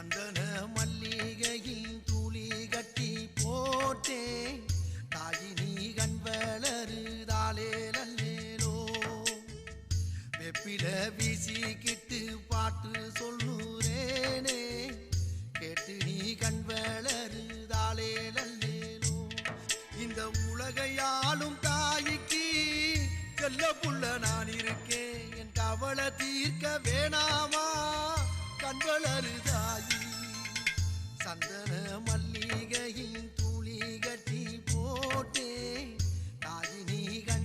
சந்தன மல்லிகையின் துளி கட்டி போட்டேன் தாயினி கண் வளருதாலே நல்லேலோ வெப்பில வீசிக்கிட்டு பாட்டு சொல்லுறேனே கேட்டு நீ கண் வளருதாலே நல்லேலோ இந்த உலகையாளும் தாய்க்கு செல்ல புள்ள நான் இருக்கேன் என் கவலை தீர்க்க வேணாமா கண் வளருதாயி சந்தன மல்லிகையின் துளி கட்டி போட்டே தாயினி கண்